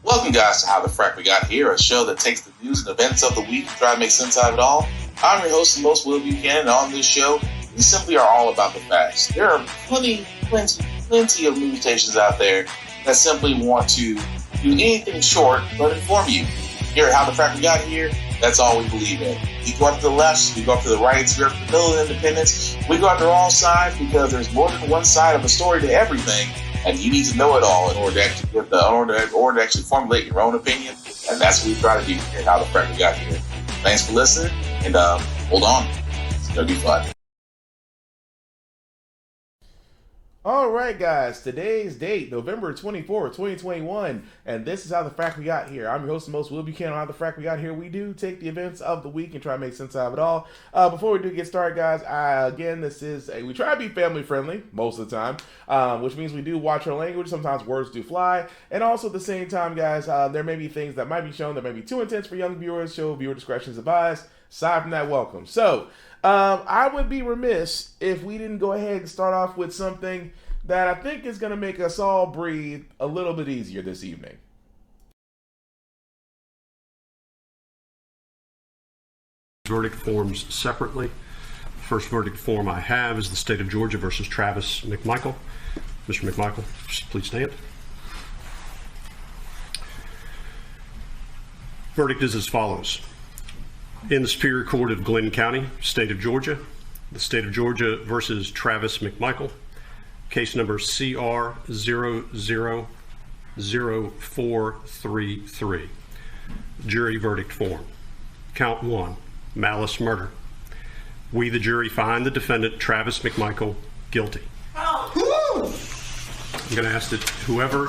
Welcome, guys, to How the Frack We Got Here, a show that takes the news and events of the week to try to make sense out of it all. I'm your host, the most Will Buchanan, and on this show, we simply are all about the facts. There are plenty of news stations out there that simply want to do anything short but inform you. Here at How the Frack We Got Here, that's all we believe in. We go up to the left, we go up to the right, we go up to the middle of independence. We go after all sides because there's more than one side of a story to everything. And you need to know it all in order to actually formulate your own opinion. And that's what we try to do here at How the Frack We Got Here. Thanks for listening, and hold on. It's going to be fun. All right, guys. Today's date, November 24th, 2021, and this is How the Frack We Got Here. I'm your host, the most Will Buchanan. On How the Frack We Got Here, we do take the events of the week and try to make sense out of it all. Before we do get started, guys, we try to be family friendly most of the time, which means we do watch our language. Sometimes words do fly, and also at the same time, guys, there may be things that might be shown that may be too intense for young viewers. So viewer discretion is advised. Aside from that, welcome. So, I would be remiss if we didn't go ahead and start off with something that I think is going to make us all breathe a little bit easier this evening. Verdict forms separately. First verdict form I have is the State of Georgia versus Travis Mcmichael. Mr. Mcmichael, please stand. Verdict is as follows. In the Superior Court of Glenn County, State of Georgia, the State of Georgia versus Travis Mcmichael, case number CR 000433. Jury verdict form. Count 1, malice murder. We, the jury, find the defendant, Travis Mcmichael, guilty. I'm going to ask that whoever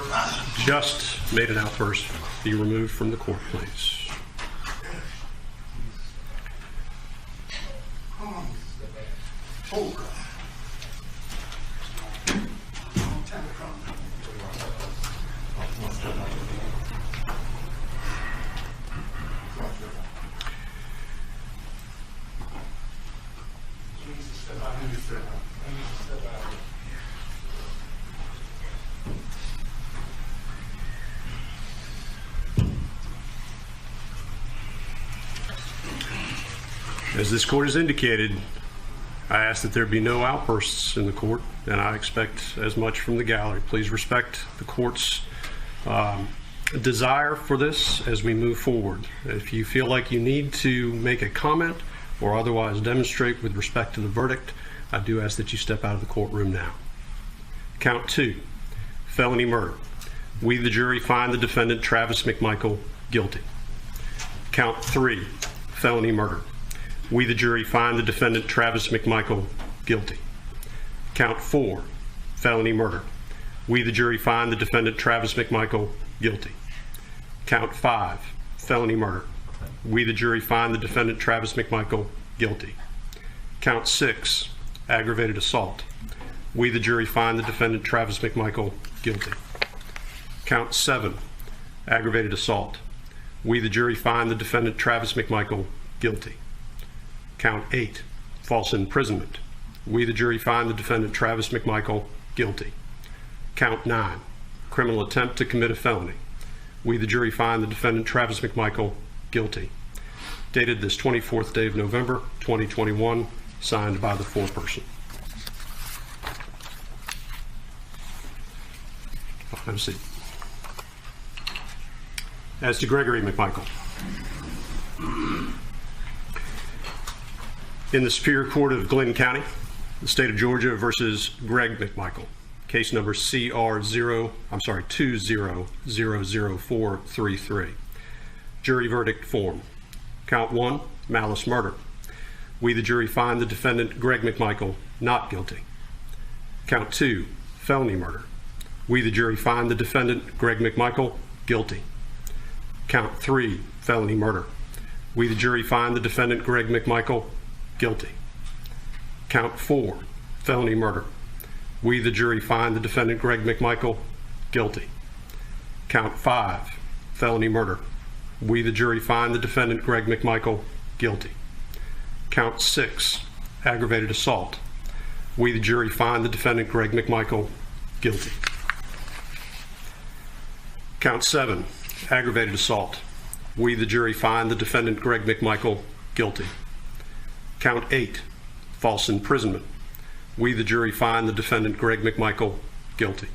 just made an outburst be removed from the court, please. As this court has indicated, I ask that there be no outbursts in the court, and I expect as much from the gallery. Please respect the court's desire for this as we move forward. If you feel like you need to make a comment or otherwise demonstrate with respect to the verdict, I do ask that you step out of the courtroom now. Count 2, felony murder. We, the jury, find the defendant, Travis Mcmichael, guilty. Count 3, felony murder. We, the jury, find the defendant, Travis Mcmichael, guilty. Count 4, felony murder. We, the jury, find the defendant, Travis McMichael, guilty. Count 5, felony murder. We, the jury, find the defendant, Travis McMichael, guilty. Count 6, aggravated assault. We, the jury, find the defendant, Travis McMichael, guilty. Count 7, aggravated assault. We, the jury, find the defendant, Travis McMichael, guilty. Count 8, false imprisonment. We, the jury, find the defendant, Travis McMichael, guilty. Count 9, criminal attempt to commit a felony. We, the jury, find the defendant, Travis McMichael, guilty. Dated this 24th day of November, 2021, signed by the foreperson. Have a seat. As to Gregory McMichael. In the Superior Court of Glenn County, the State of Georgia versus Greg McMichael, case number CR 200433. Jury verdict form. Count 1, malice murder. We, the jury, find the defendant, Greg McMichael, not guilty. Count 2, felony murder. We, the jury, find the defendant, Greg McMichael, guilty. Count 3, felony murder. We, the jury, find the defendant, Greg McMichael, guilty. Count 4, felony murder. We, the jury, find the defendant, Greg McMichael, guilty. Count 5, felony murder. We, the jury, find the defendant, Greg McMichael, guilty. Count 6, aggravated assault. We, the jury, find the defendant, Greg McMichael, guilty. Count 7, aggravated assault. We, the jury, find the defendant Greg Mcmichael guilty. Count 8, false imprisonment. We, the jury, find the defendant Greg Mcmichael guilty.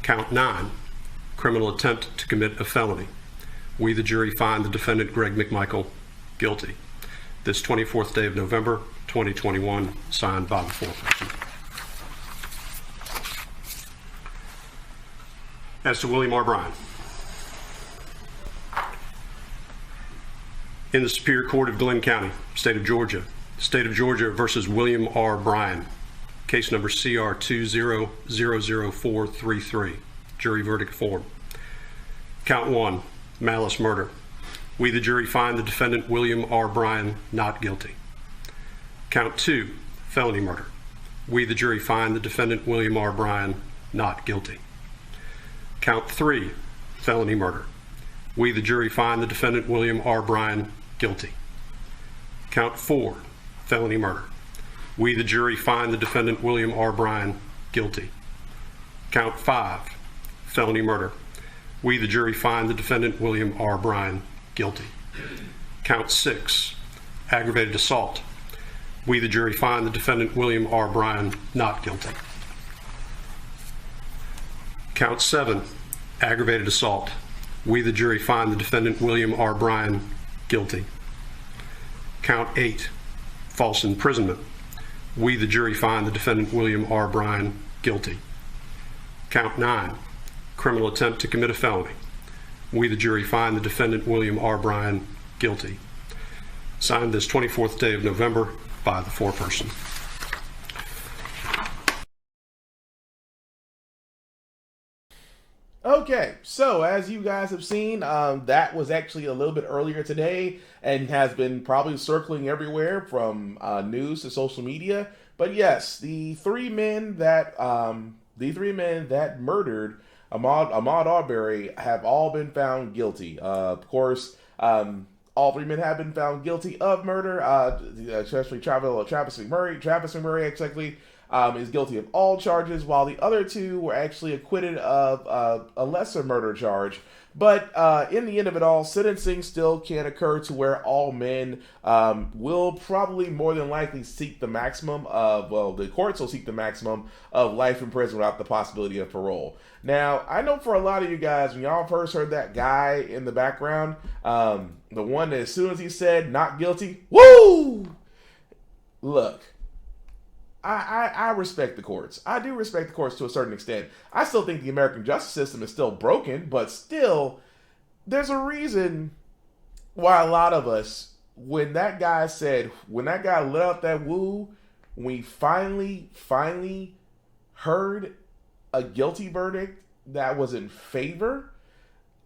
Count 9, criminal attempt to commit a felony. We, the jury, find the defendant Greg Mcmichael guilty. This 24th day of November, 2021, signed by the foreperson. As to William R. Bryan. In the Superior Court of Glenn County, State of Georgia versus William R. Bryan, case number CR 2000433, jury verdict form. Count 1, malice murder. We, the jury, find the defendant William R. Bryan not guilty. Count 2, felony murder. We, the jury, find the defendant William R. Bryan not guilty. Count 3, felony murder. We, the jury, find the defendant William R. Bryan guilty. Count 4, felony murder. We, the jury, find the defendant William R. Bryan guilty. Count 5, felony murder. We, the jury, find the defendant William R. Bryan guilty. Count 6, aggravated assault. We, the jury, find the defendant William R. Bryan not guilty. Count 7, aggravated assault. We, the jury, find the defendant William R. Bryan guilty. Count 8, false imprisonment. We, the jury, find the defendant William R. Bryan guilty. Count 9, criminal attempt to commit a felony. We, the jury, find the defendant William R. Bryan guilty. Signed this 24th day of November by the foreperson. Okay, so as you guys have seen, that was actually a little bit earlier today and has been probably circling everywhere from news to social media. But yes, the three men that murdered Ahmaud Arbery have all been found guilty. Of course, all three men have been found guilty of murder, especially Travis McMurray. Travis McMurray actually is guilty of all charges, while the other two were actually acquitted of a lesser murder charge. But in the end of it all, sentencing still can occur to where all men will probably more than likely seek the maximum of, well, the courts will seek the maximum of life in prison without the possibility of parole. Now, I know for a lot of you guys, when y'all first heard that guy in the background, the one that as soon as he said not guilty, woo! Look, I respect the courts. I do respect the courts to a certain extent. I still think the American justice system is still broken, but still, there's a reason why a lot of us, when that guy let out that woo, we finally heard a guilty verdict that was in favor.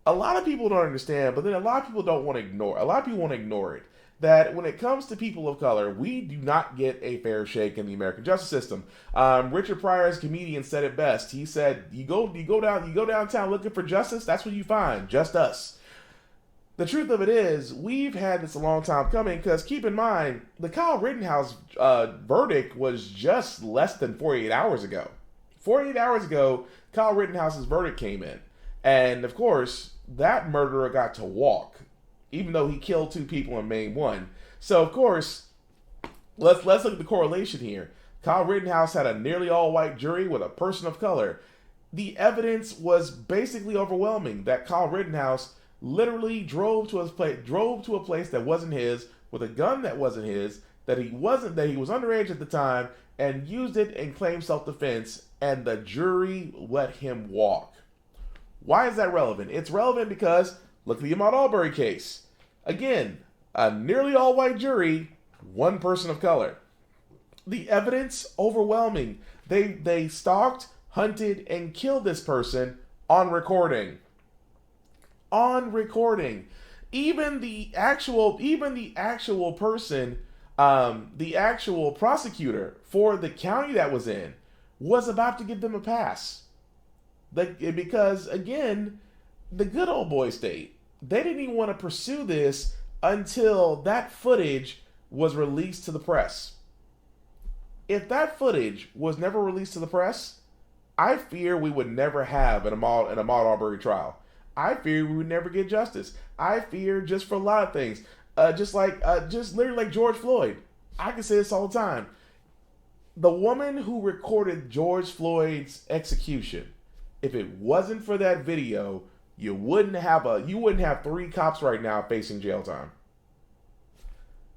A lot of people don't understand, but then a lot of people don't want to ignore. A lot of people want to ignore it. That when it comes to people of color, we do not get a fair shake in the American justice system. Richard Pryor's comedian said it best. He said, "You go downtown looking for justice. That's what you find, just us." The truth of it is, we've had this a long time coming. Because keep in mind, the Kyle Rittenhouse verdict was just less than 48 hours ago. 48 hours ago, Kyle Rittenhouse's verdict came in, and of course, that murderer got to walk, even though he killed 2 people and maimed 1. So, of course, let's look at the correlation here. Kyle Rittenhouse had a nearly all-white jury with a person of color. The evidence was basically overwhelming that Kyle Rittenhouse literally drove to a place that wasn't his, with a gun that wasn't his, that he was underage at the time, and used it and claimed self-defense, and the jury let him walk. Why is that relevant? It's relevant because look at the Ahmaud Arbery case. Again, a nearly all-white jury, 1 person of color. The evidence, overwhelming. They stalked, hunted, and killed this person on recording. On recording. Even the actual person, the actual prosecutor for the county that was in, was about to give them a pass. Because, again, the good old boy state, they didn't even want to pursue this until that footage was released to the press. If that footage was never released to the press, I fear we would never have an Ahmaud Arbery trial. I fear we would never get justice. I fear just for a lot of things. Just literally like George Floyd. I can say this all the time. The woman who recorded George Floyd's execution, if it wasn't for that video, you wouldn't have 3 cops right now facing jail time.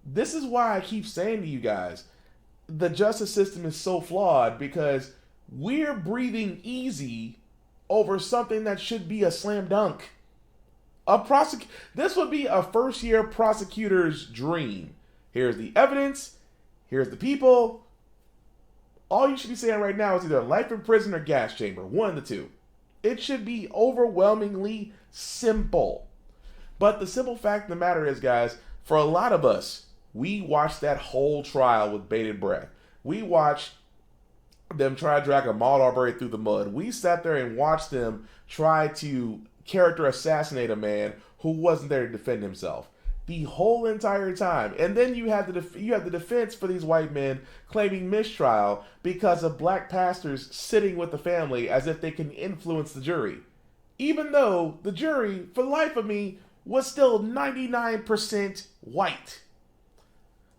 This is why I keep saying to you guys, the justice system is so flawed, because we're breathing easy over something that should be a slam dunk. This would be a first-year prosecutor's dream. Here's the evidence. Here's the people. All you should be saying right now is either life in prison or gas chamber. One of the two. It should be overwhelmingly simple. But the simple fact of the matter is, guys, for a lot of us, we watched that whole trial with bated breath. We watched them try to drag Ahmaud Arbery through the mud. We sat there and watched them try to character assassinate a man who wasn't there to defend himself the whole entire time. And then you have the defense for these white men claiming mistrial because of black pastors sitting with the family as if they can influence the jury. Even though the jury, for the life of me, was still 99% white.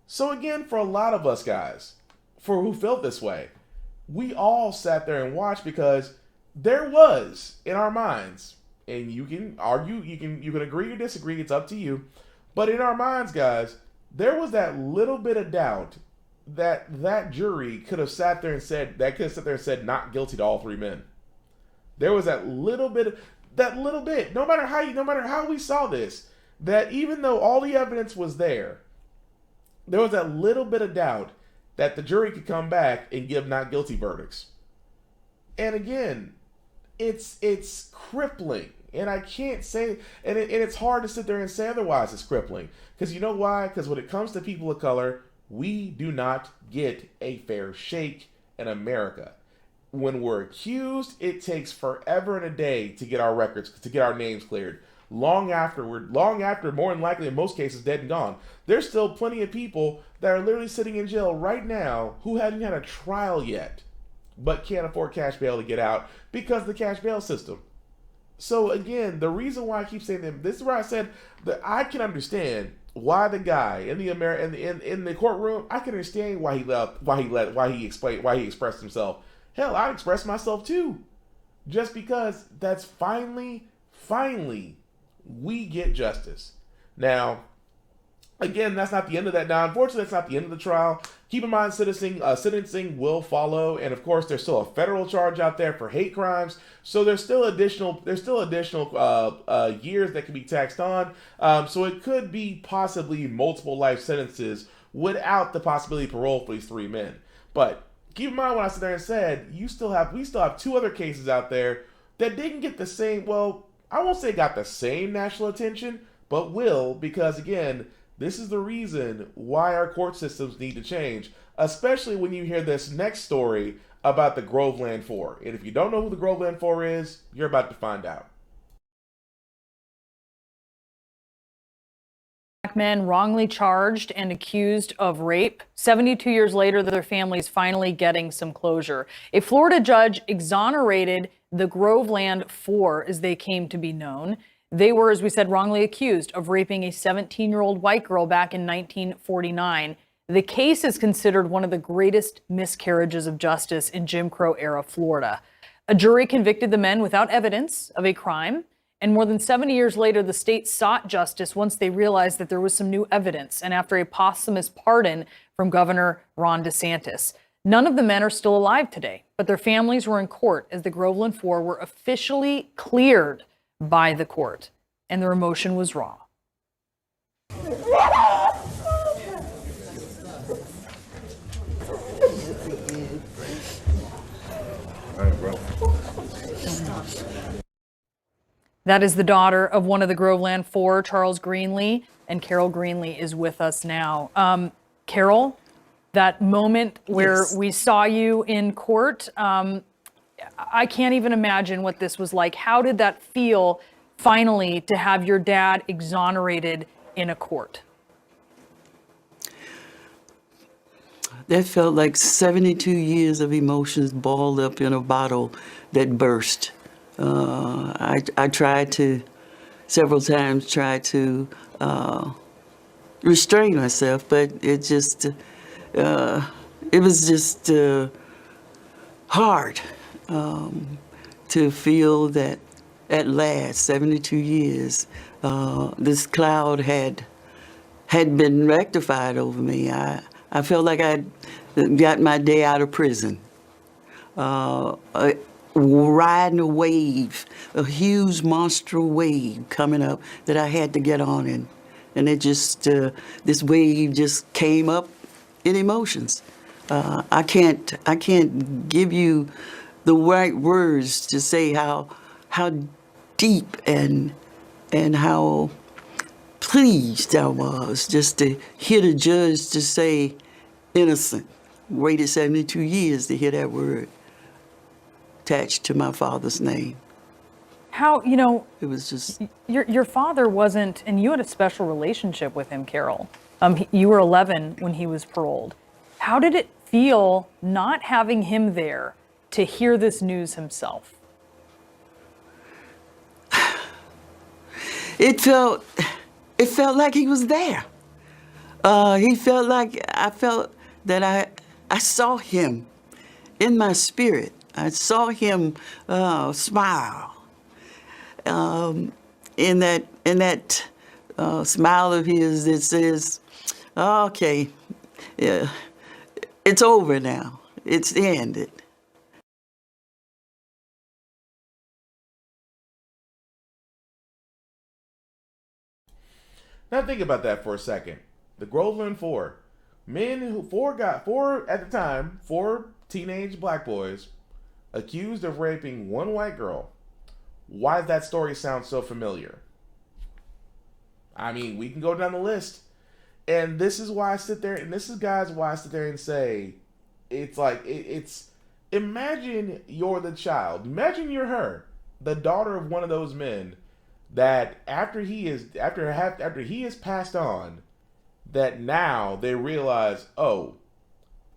So again, for a lot of us guys, for who felt this way, we all sat there and watched because there was, in our minds, and you can argue, you can agree or disagree, it's up to you, but in our minds, guys, there was that little bit of doubt that jury could have sat there and said, not guilty to all 3 men. There was that little bit, no matter how we saw this, that even though all the evidence was there was that little bit of doubt that the jury could come back and give not guilty verdicts. And again, it's crippling. And I can't say, and it's hard to sit there and say otherwise. It's crippling. Because you know why? Because when it comes to people of color, we do not get a fair shake in America. When we're accused, it takes forever and a day to get our records, to get our names cleared. Long after, more than likely in most cases, dead and gone. There's still plenty of people that are literally sitting in jail right now who haven't had a trial yet, but can't afford cash bail to get out because of the cash bail system. So again, the reason why I keep saying that, this is where I said that I can understand why the guy in the courtroom, I can understand why he expressed himself. Hell, I expressed myself too, just because that's finally we get justice. Now, again, that's not the end of that. Now, unfortunately, that's not the end of the trial. Keep in mind, sentencing will follow, and of course, there's still a federal charge out there for hate crimes. So there's still additional years that can be taxed on. So it could be possibly multiple life sentences without the possibility of parole for these 3 men. But keep in mind, when I sit there and said we still have 2 other cases out there that didn't get the same. Well, I won't say got the same national attention, but will, because again, this is the reason why our court systems need to change, especially when you hear this next story about the Groveland 4. And if you don't know who the Groveland 4 is, you're about to find out. Black men wrongly charged and accused of rape. 72 years later, their families finally getting some closure. A Florida judge exonerated the Groveland 4, as they came to be known. They were, as we said, wrongly accused of raping a 17-year-old white girl back in 1949. The case is considered one of the greatest miscarriages of justice in Jim Crow-era Florida. A jury convicted the men without evidence of a crime, and more than 70 years later, the state sought justice once they realized that there was some new evidence, and after a posthumous pardon from Governor Ron DeSantis. None of the men are still alive today, but their families were in court as the Groveland 4 were officially cleared by the court, and their emotion was raw. That is the daughter of one of the Groveland 4, Charles Greenlee, and Carol Greenlee is with us now. Carol, that moment where we saw you in court, I can't even imagine what this was like. How did that feel, finally, to have your dad exonerated in a court? That felt like 72 years of emotions balled up in a bottle that burst. I tried to, several times, restrain myself, but it was just hard to feel that at last, 72 years, this cloud had been rectified over me. I felt like I'd got my day out of prison. Riding a wave, a huge monster wave coming up that I had to get on in. And it just, this wave just came up in emotions. I can't give you the right words to say how deep and how pleased I was just to hear the judge to say innocent. Waited 72 years to hear that word attached to my father's name. How, It was just... Your father wasn't, and you had a special relationship with him, Carol. You were 11 when he was paroled. How did it feel not having him there to hear this news himself? It felt like he was there. He felt like I felt that I saw him in my spirit. I saw him smile. In that smile of his that says, "Okay, yeah, it's over now. It's ended." Now think about that for a second. The Groveland Four. Four teenage black boys accused of raping one white girl. Why does that story sound so familiar? I mean, we can go down the list. And this is why I sit there, and this is, guys, why I sit there and say, it's like, imagine you're the child. Imagine you're her, the daughter of one of those men that after he is passed on, that now they realize, oh,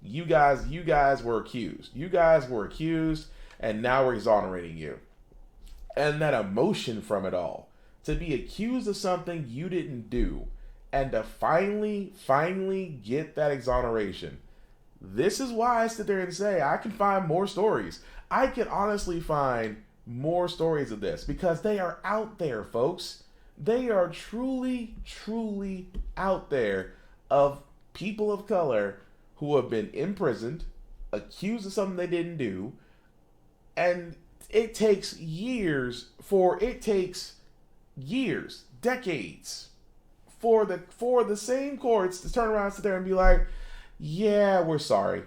you guys were accused. You guys were accused, and now we're exonerating you. And that emotion from it all, to be accused of something you didn't do, and to finally get that exoneration. This is why I sit there and say I can find more stories. I can honestly find more stories of this, because they are out there, folks. They are truly out there, of people of color who have been imprisoned, accused of something they didn't do, and it takes decades for the same courts to turn around and sit there and be like, yeah, we're sorry.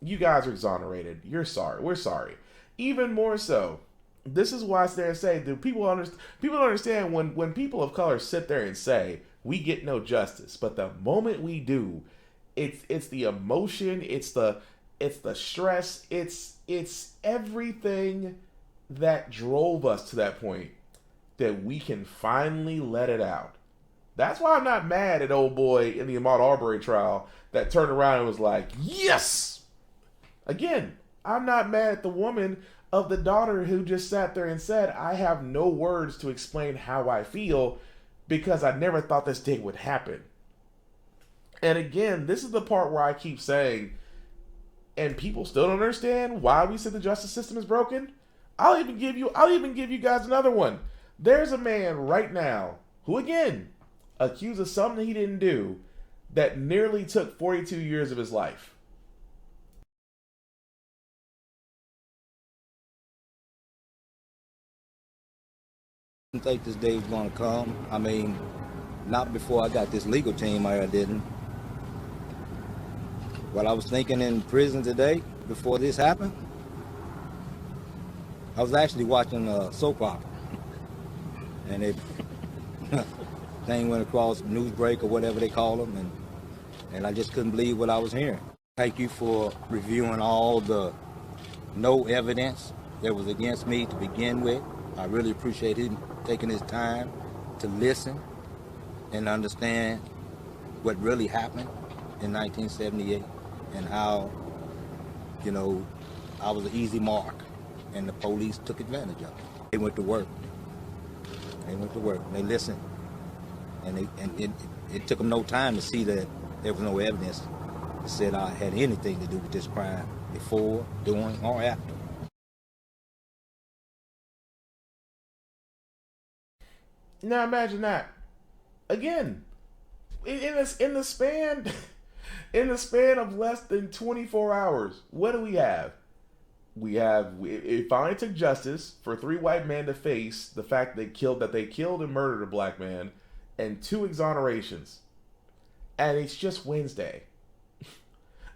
You guys are exonerated. You're sorry. We're sorry. Even more so, this is why I sit there and say, people don't understand when people of color sit there and say, we get no justice. But the moment we do, it's the emotion, it's the stress, it's everything that drove us to that point that we can finally let it out. That's why I'm not mad at old boy in the Ahmaud Arbery trial that turned around and was like, yes! Again, I'm not mad at the woman of the daughter who just sat there and said, I have no words to explain how I feel because I never thought this day would happen. And again, this is the part where I keep saying, and people still don't understand why we say the justice system is broken. I'll even give you guys another one. There's a man right now who, again, accused of something he didn't do that nearly took 42 years of his life. I didn't think this day was going to come. I mean, not before I got this legal team, I didn't. What I was thinking in prison today, before this happened, I was actually watching a soap opera. And it thing went across news break or whatever they call them, and I just couldn't believe what I was hearing. Thank you for reviewing all the no evidence that was against me to begin with. I really appreciate him taking his time to listen and understand what really happened in 1978 and how, I was an easy mark. and the police took advantage of it. They went to work. They listened, and it took them no time to see that there was no evidence that said I had anything to do with this crime before, during, or after. Now imagine that. Again, in the span of less than 24 hours, what do we have? It finally took justice for 3 white men to face the fact they killed and murdered a black man, and 2 exonerations. And it's just Wednesday.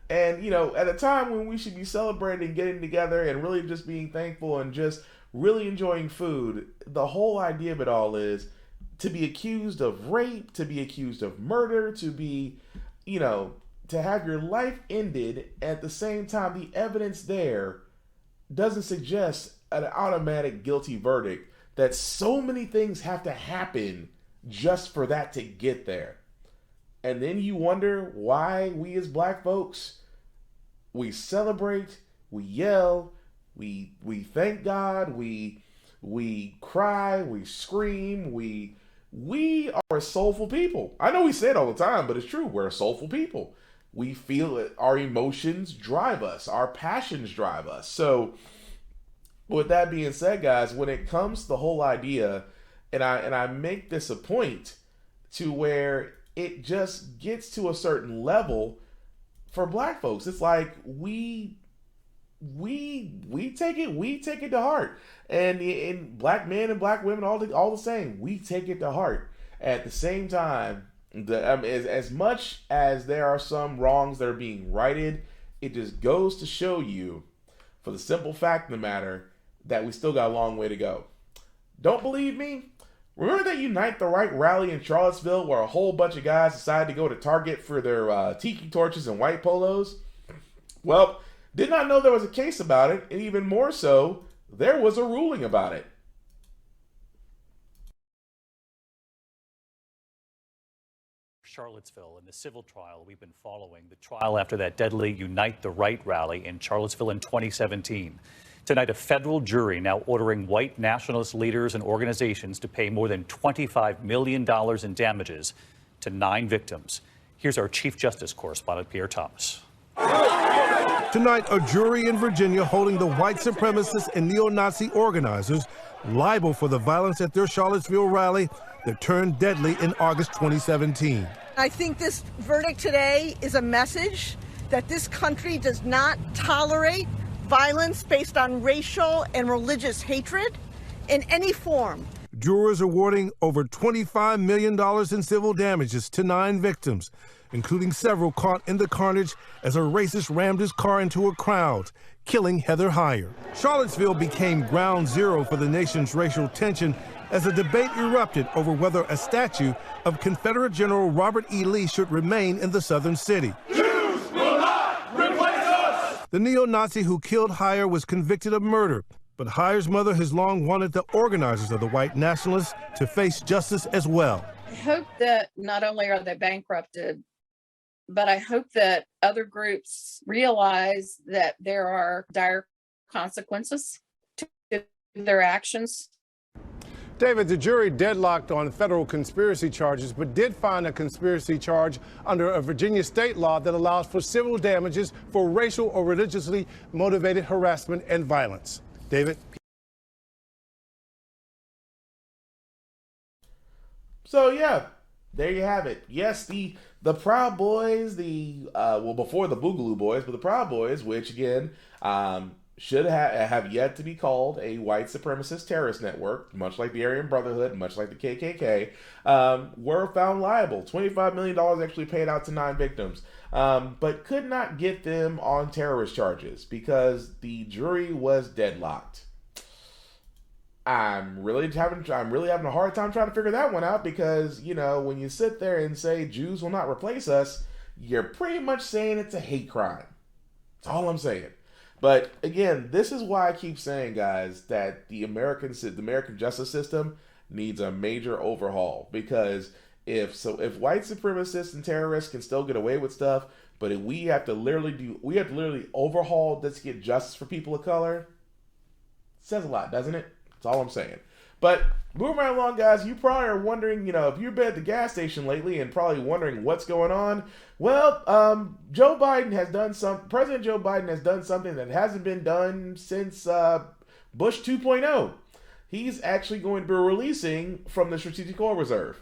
And, at a time when we should be celebrating getting together and really just being thankful and just really enjoying food, the whole idea of it all is to be accused of rape, to be accused of murder, to be, to have your life ended. At the same time, the evidence there doesn't suggest an automatic guilty verdict, that so many things have to happen just for that to get there. And then you wonder why we as black folks, we celebrate, we yell, we thank God, we cry, we scream, we are a soulful people. I know we say it all the time, but it's true. We're a soulful people. We feel it. Our emotions drive us. Our passions drive us. So with that being said, guys, when it comes to the whole idea, and I make this a point to where it just gets to a certain level for black folks. It's like we take it to heart, and black men and black women all the same. We take it to heart. At the same time, as much as there are some wrongs that are being righted, it just goes to show you, for the simple fact of the matter, that we still got a long way to go. Don't believe me? Remember that Unite the Right rally in Charlottesville where a whole bunch of guys decided to go to Target for their tiki torches and white polos? Well, did not know there was a case about it, and even more so, there was a ruling about it. Charlottesville and the civil trial we've been following, the trial after that deadly Unite the Right rally in Charlottesville in 2017. Tonight, a federal jury now ordering white nationalist leaders and organizations to pay more than $25 million in damages to 9 victims. Here's our Chief Justice correspondent, Pierre Thomas. Tonight, a jury in Virginia holding the white supremacist and neo-Nazi organizers liable for the violence at their Charlottesville rally that turned deadly in August 2017. I think this verdict today is a message that this country does not tolerate violence based on racial and religious hatred in any form. Jurors awarding over $25 million in civil damages to 9 victims, including several caught in the carnage as a racist rammed his car into a crowd, killing Heather Heyer. Charlottesville became ground zero for the nation's racial tension as a debate erupted over whether a statue of Confederate General Robert E. Lee should remain in the southern city. Jews will not replace us! The neo-Nazi who killed Heyer was convicted of murder, but Heyer's mother has long wanted the organizers of the white nationalists to face justice as well. I hope that not only are they bankrupted, but I hope that other groups realize that there are dire consequences to their actions. David, the jury deadlocked on federal conspiracy charges, but did find a conspiracy charge under a Virginia state law that allows for civil damages for racial or religiously motivated harassment and violence. David? So, yeah, there you have it. Yes, the Proud Boys, before the Boogaloo Boys, but the Proud Boys, which, again, should have yet to be called a white supremacist terrorist network, much like the Aryan Brotherhood, much like the KKK, were found liable. $25 million actually paid out to 9 victims, but could not get them on terrorist charges because the jury was deadlocked. I'm really having a hard time trying to figure that one out because, when you sit there and say Jews will not replace us, you're pretty much saying it's a hate crime. That's all I'm saying. But again, this is why I keep saying, guys, that the American justice system needs a major overhaul. Because if white supremacists and terrorists can still get away with stuff, but if we have to literally overhaul this to get justice for people of color, Says a lot, doesn't it? That's all I'm saying. But moving right along, guys, you probably are wondering, if you've been at the gas station lately and probably wondering what's going on. Well, President Joe Biden has done something that hasn't been done since Bush 2.0. He's actually going to be releasing from the Strategic Oil Reserve.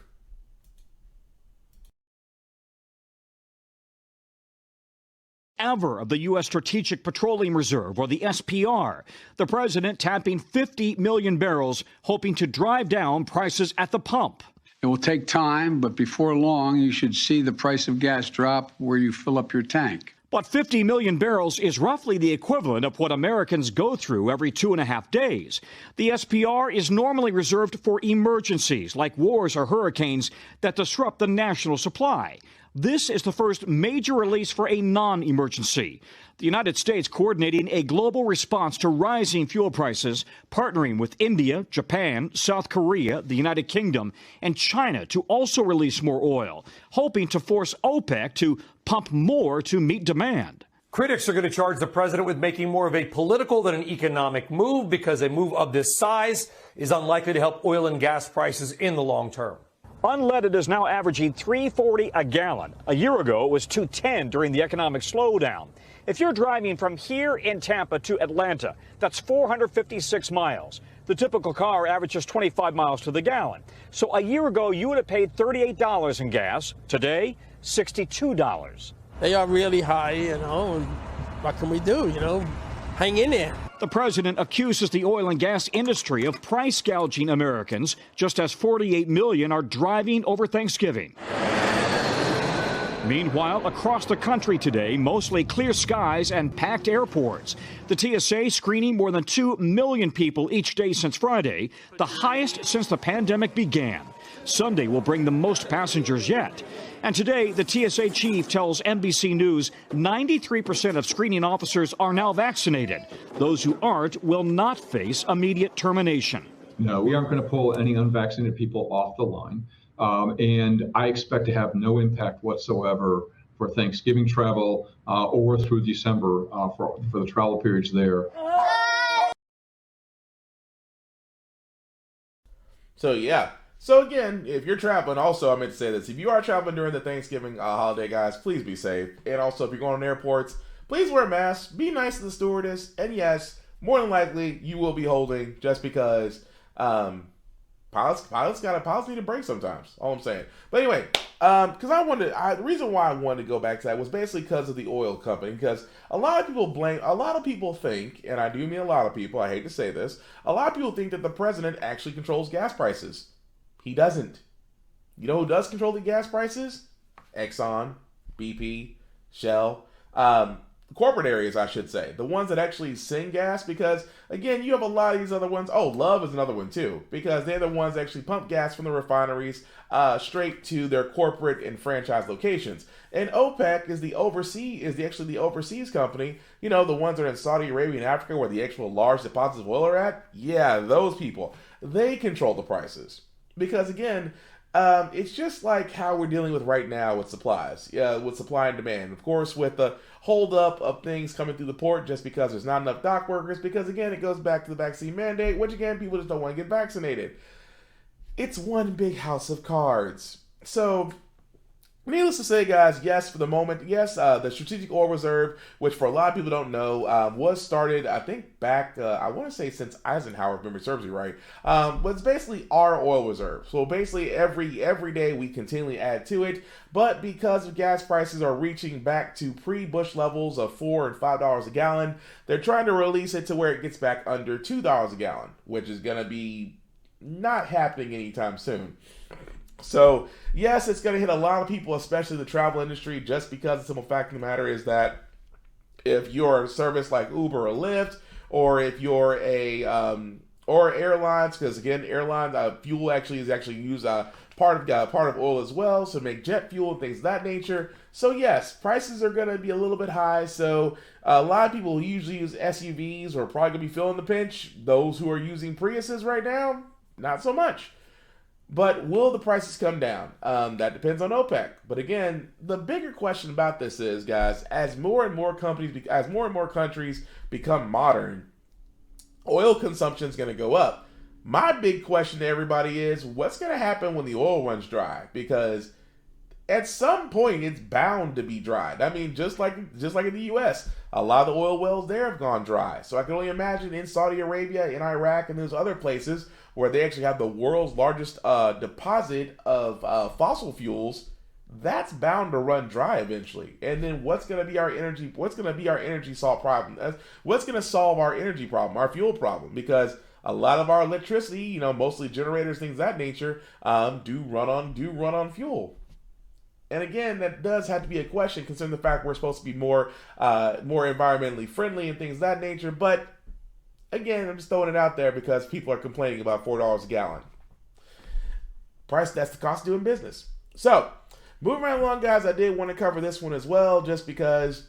Ever of the U.S. Strategic Petroleum Reserve, or the SPR. The president tapping 50 million barrels, hoping to drive down prices at the pump. It will take time, but before long, you should see the price of gas drop where you fill up your tank. But 50 million barrels is roughly the equivalent of what Americans go through every 2.5 days. The SPR is normally reserved for emergencies like wars or hurricanes that disrupt the national supply. This is the first major release for a non-emergency. The United States coordinating a global response to rising fuel prices, partnering with India, Japan, South Korea, the United Kingdom, and China to also release more oil, hoping to force OPEC to pump more to meet demand. Critics are going to charge the president with making more of a political than an economic move because a move of this size is unlikely to help oil and gas prices in the long term. Unleaded is now averaging $3.40 a gallon. A year ago, it was $2.10 during the economic slowdown. If you're driving from here in Tampa to Atlanta, that's 456 miles. The typical car averages 25 miles to the gallon. So a year ago, you would have paid $38 in gas. Today, $62. They are really high, and what can we do, Hang in there. The president accuses the oil and gas industry of price gouging Americans, just as 48 million are driving over Thanksgiving. Meanwhile, across the country today, mostly clear skies and packed airports. The TSA screening more than 2 million people each day since Friday, the highest since the pandemic began. Sunday will bring the most passengers yet. And today, the TSA chief tells NBC News 93% of screening officers are now vaccinated. Those who aren't will not face immediate termination. No, we aren't going to pull any unvaccinated people off the line. And I expect to have no impact whatsoever for Thanksgiving travel or through December for the travel periods there. So, yeah. So again, if you're traveling, also I meant to say this, if you are traveling during the Thanksgiving holiday, guys, please be safe. And also, if you're going on airports, please wear masks, be nice to the stewardess, and yes, more than likely, you will be holding just because pilots need a break sometimes. All I'm saying. But anyway, because the reason why I wanted to go back to that was basically because of the oil company. Because a lot of people think, and I do mean a lot of people, I hate to say this, a lot of people think that the president actually controls gas prices. He doesn't. You know who does control the gas prices? Exxon, BP, Shell, corporate areas, I should say. The ones that actually send gas, because, again, you have a lot of these other ones. Oh, Love is another one, too, because they're the ones that actually pump gas from the refineries straight to their corporate and franchise locations. And OPEC is the overseas company, the ones that are in Saudi Arabia and Africa where the actual large deposits of oil are at. Yeah, those people. They control the prices. Because, again, it's just like how we're dealing with right now with supplies, with supply and demand. Of course, with the holdup of things coming through the port just because there's not enough dock workers, because, again, it goes back to the vaccine mandate, which, again, people just don't want to get vaccinated. It's one big house of cards. So, needless to say, guys, yes, for the moment, yes, the Strategic Oil Reserve, which for a lot of people don't know, was started, I think, back, I want to say since Eisenhower, if memory serves me right, but it's basically our oil reserve. So basically, every day we continually add to it, but because of gas prices are reaching back to pre-Bush levels of $4 and $5 a gallon, they're trying to release it to where it gets back under $2 a gallon, which is going to be not happening anytime soon. So, yes, it's going to hit a lot of people, especially the travel industry, just because the simple fact of the matter is that if you're a service like Uber or Lyft, or if you're or airlines, because again, fuel actually used part of oil as well, so make jet fuel and things of that nature. So yes, prices are going to be a little bit high. So a lot of people who usually use SUVs are probably going to be feeling the pinch. Those who are using Priuses right now, not so much. But will the prices come down? That depends on OPEC. But again, the bigger question about this is, guys, as more and more countries become modern, oil consumption is going to go up. My big question to everybody is, what's going to happen when the oil runs dry? Because at some point it's bound to be dried. I mean, just like in the U.S., a lot of the oil wells there have gone dry. So I can only imagine in Saudi Arabia, in Iraq, and there's other places where they actually have the world's largest deposit of fossil fuels. That's bound to run dry eventually. And then what's going to be our energy? What's going to be our energy solve problem? What's going to solve our energy problem, our fuel problem? Because a lot of our electricity, mostly generators, things of that nature, do run on fuel. And again, that does have to be a question, considering the fact we're supposed to be more environmentally friendly and things of that nature. But again, I'm just throwing it out there because people are complaining about $4 a gallon. That's the cost of doing business. So, moving right along, guys, I did want to cover this one as well, just because,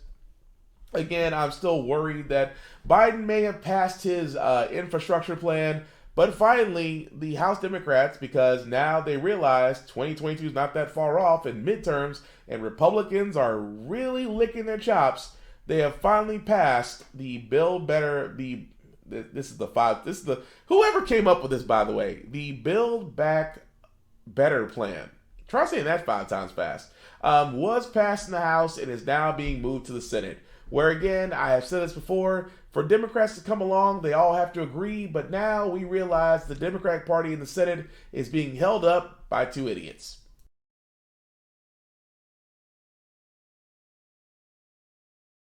again, I'm still worried that Biden may have passed his infrastructure plan. But finally, the House Democrats, because now they realize 2022 is not that far off in midterms, and Republicans are really licking their chops, they have finally passed the Build Better, whoever came up with this, by the way, the Build Back Better plan. Try saying that 5 times fast. Was passed in the House and is now being moved to the Senate. Where again, I have said this before, for Democrats to come along, they all have to agree, but now we realize the Democratic Party in the Senate is being held up by 2 idiots.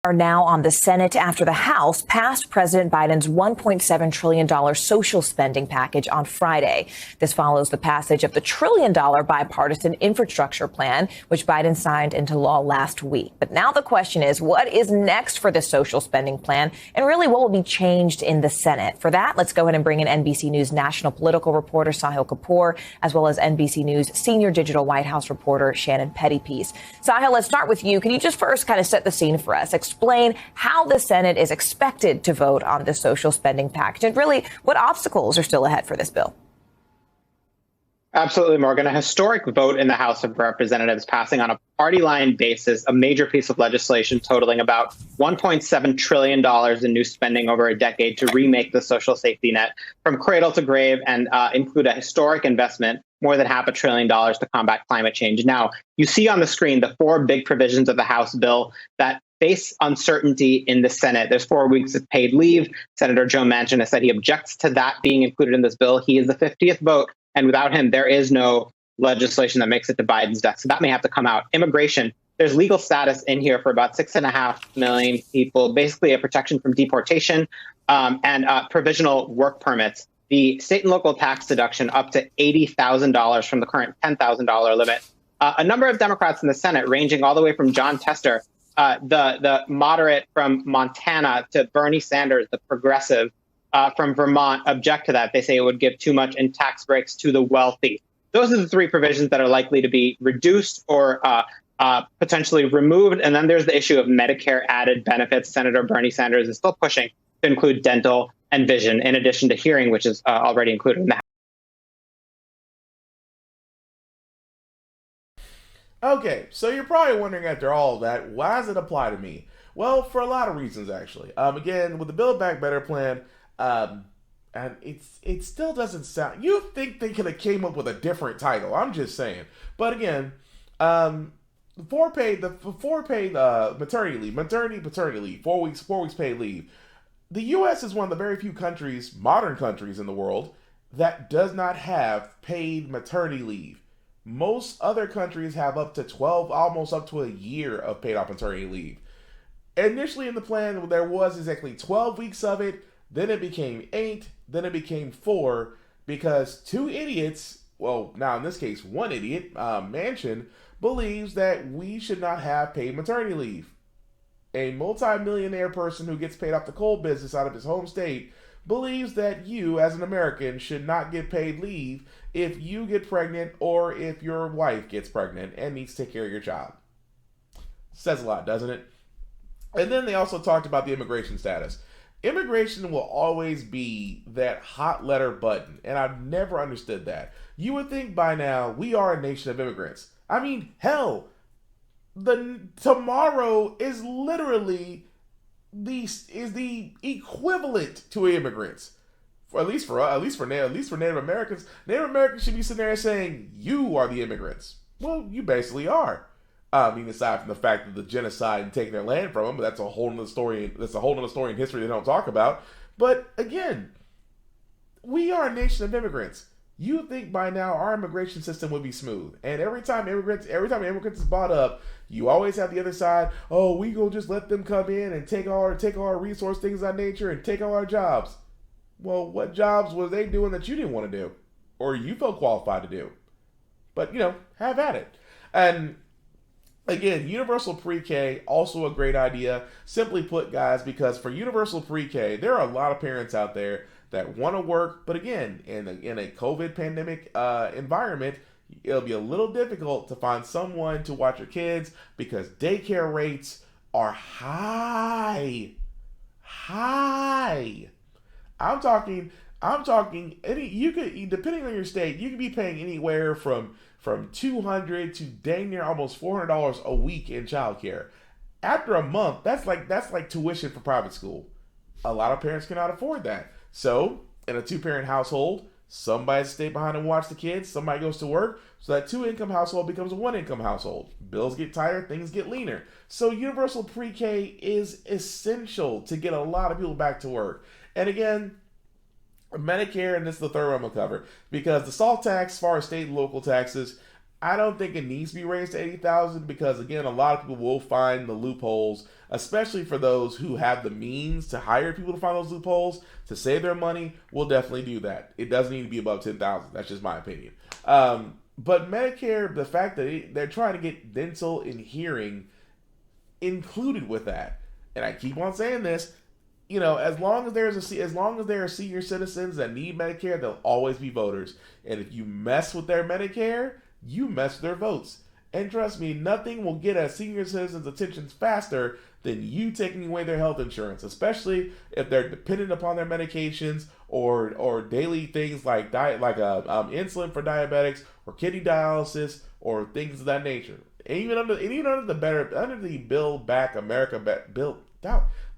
Are now on the Senate after the House passed President Biden's $1.7 trillion social spending package on Friday. This follows the passage of the $1 trillion bipartisan infrastructure plan, which Biden signed into law last week. But now the question is, what is next for this social spending plan? And really, what will be changed in the Senate? For that, let's go ahead and bring in NBC News national political reporter Sahil Kapoor, as well as NBC News senior digital White House reporter Shannon Pettypiece. Sahil, let's start with you. Can you just first kind of set the scene for us? Explain how the Senate is expected to vote on the social spending package and really what obstacles are still ahead for this bill. Absolutely, Morgan. A historic vote in the House of Representatives passing on a party line basis, a major piece of legislation totaling about $1.7 trillion in new spending over a decade to remake the social safety net from cradle to grave and include a historic investment, more than $500 billion to combat climate change. Now, you see on the screen the 4 big provisions of the House bill that face uncertainty in the Senate. There's 4 weeks of paid leave. Senator Joe Manchin has said he objects to that being included in this bill. He is the 50th vote, and without him, there is no legislation that makes it to Biden's desk. So that may have to come out. Immigration, there's legal status in here for about 6.5 million people, basically a protection from deportation and provisional work permits. The state and local tax deduction up to $80,000 from the current $10,000 limit. A number of Democrats in the Senate, ranging all the way from John Tester, the moderate from Montana, to Bernie Sanders, the progressive from Vermont, object to that. They say it would give too much in tax breaks to the wealthy. Those are the 3 provisions that are likely to be reduced or potentially removed. And then there's the issue of Medicare added benefits. Senator Bernie Sanders is still pushing to include dental and vision, in addition to hearing, which is already included in the House. Okay, so you're probably wondering after all of that, why does it apply to me? Well, for a lot of reasons, actually. Again, with the Build Back Better plan, and it still doesn't sound. You think they could have came up with a different title? I'm just saying. But again, paternity leave, paternity leave, 4 weeks paid leave. The U.S. is one of the very few countries, modern countries in the world, that does not have paid maternity leave. Most other countries have up to 12, almost up to a year of paid off maternity leave. Initially in the plan, there was exactly 12 weeks of it. Then it became 8. Then it became 4 because 2 idiots, well, now in this case, 1 idiot, Manchin, believes that we should not have paid maternity leave. A multi-millionaire person who gets paid off the coal business out of his home state believes that you, as an American, should not get paid leave if you get pregnant or if your wife gets pregnant and needs to take care of your child. Says a lot, doesn't it? And then they also talked about the immigration status. Immigration will always be that hot letter button, and I've never understood that. You would think by now we are a nation of immigrants. I mean, hell, tomorrow is literally the equivalent to immigrants. At least for Native Americans. Native Americans should be sitting there saying, "You are the immigrants." Well, you basically are. I mean, aside from the fact that the genocide and taking their land from them, but that's a whole nother story. That's a whole nother story in history they don't talk about. But again, we are a nation of immigrants. You think by now our immigration system would be smooth, and every time immigrants is brought up, you always have the other side. Oh, we gonna just let them come in and take all our resource things of that nature and take all our jobs. Well, what jobs was they doing that you didn't want to do, or you felt qualified to do? But have at it. And again, universal pre-K, also a great idea. Simply put, guys, because for universal pre-K, there are a lot of parents out there that want to work, but again, in a COVID pandemic environment, it'll be a little difficult to find someone to watch your kids because daycare rates are high. I'm talking you could, depending on your state, you could be paying anywhere from $200 to dang near almost $400 a week in childcare. After a month, that's like tuition for private school. A lot of parents cannot afford that. So, in a two-parent household, somebody has to stay behind and watch the kids, somebody goes to work, so that two-income household becomes a one-income household. Bills get tighter, things get leaner. So universal pre-K is essential to get a lot of people back to work. And again, Medicare, and this is the third one I'm going to cover, because the SALT tax, as far as state and local taxes, I don't think it needs to be raised to $80,000 because, again, a lot of people will find the loopholes, especially for those who have the means to hire people to find those loopholes to save their money. Will definitely do that. It doesn't need to be above $10,000. That's just my opinion. But Medicare, the fact that they're trying to get dental and hearing included with that, and I keep on saying this, as long as there are senior citizens that need Medicare, there'll always be voters. And if you mess with their Medicare, you mess with their votes. And trust me, nothing will get a senior citizen's attention faster than you taking away their health insurance, especially if they're dependent upon their medications or daily things like insulin for diabetics or kidney dialysis or things of that nature. And even under the Build Back America bill.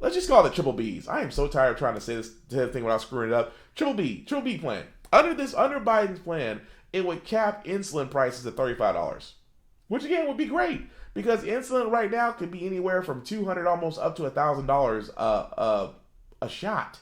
Let's just call it the triple Bs. I am so tired of trying to say this thing without screwing it up. Triple B plan. Under Biden's plan, it would cap insulin prices at $35, which again would be great because insulin right now could be anywhere from $200 almost up to $1,000 a shot,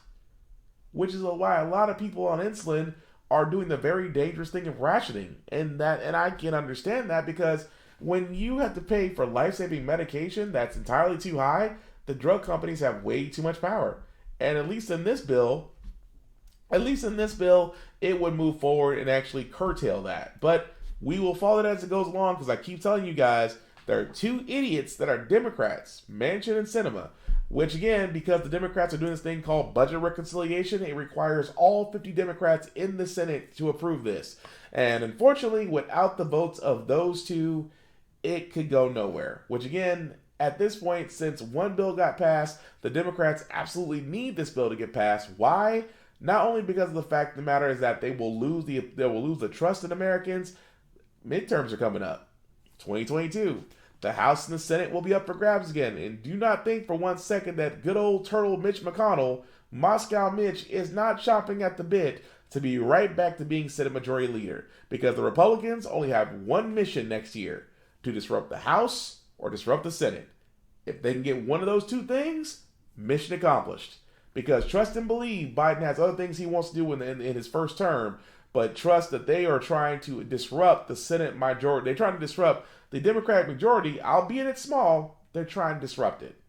which is why a lot of people on insulin are doing the very dangerous thing of rationing, and I can understand that because when you have to pay for life-saving medication that's entirely too high, the drug companies have way too much power. And at least in this bill, it would move forward and actually curtail that. But we will follow it as it goes along because I keep telling you guys, there are two idiots that are Democrats, Manchin and Sinema, which again, because the Democrats are doing this thing called budget reconciliation, it requires all 50 Democrats in the Senate to approve this. And unfortunately, without the votes of those two, it could go nowhere, which again, at this point, since one bill got passed, the Democrats absolutely need this bill to get passed. Why? Not only because of the fact of the matter is that they will lose the trust in Americans. Midterms are coming up, 2022. The House and the Senate will be up for grabs again. And do not think for one second that good old turtle Mitch McConnell, Moscow Mitch, is not chomping at the bit to be right back to being Senate Majority Leader. Because the Republicans only have one mission next year, to disrupt the House or disrupt the Senate. If they can get one of those two things, mission accomplished. Because trust and believe, Biden has other things he wants to do in his first term, but trust that they are trying to disrupt the Senate majority. They're trying to disrupt the Democratic majority, albeit it's small, they're trying to disrupt it.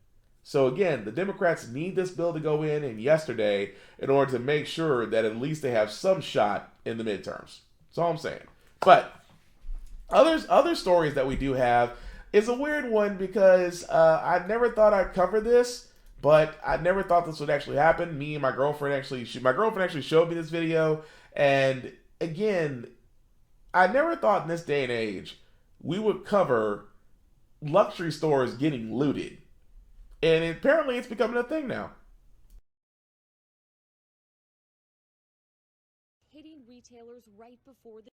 So again, the Democrats need this bill to go in yesterday in order to make sure that at least they have some shot in the midterms. That's all I'm saying. But other stories that we do have is a weird one because I never thought I'd cover this, but I never thought this would actually happen. Me and my girlfriend actually showed me this video, and again, I never thought in this day and age we would cover luxury stores getting looted, and apparently it's becoming a thing now. Hitting retailers right before the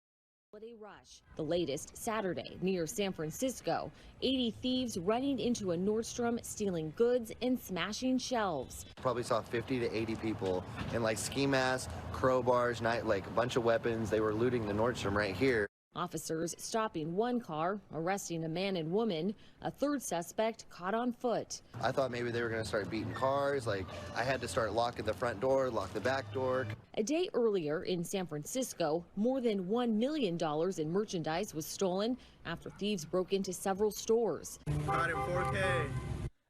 Holiday rush. The latest Saturday near San Francisco. 80 thieves running into a Nordstrom, stealing goods and smashing shelves. Probably saw 50 to 80 people in like ski masks, crowbars, like a bunch of weapons. They were looting the Nordstrom right here. Officers stopping one car, arresting a man and woman. A third suspect caught on foot. I thought maybe they were going to start beating cars. Like I had to start locking the front door, lock the back door. A day earlier in San Francisco, more than $1 million in merchandise was stolen after thieves broke into several stores. Caught in 4K.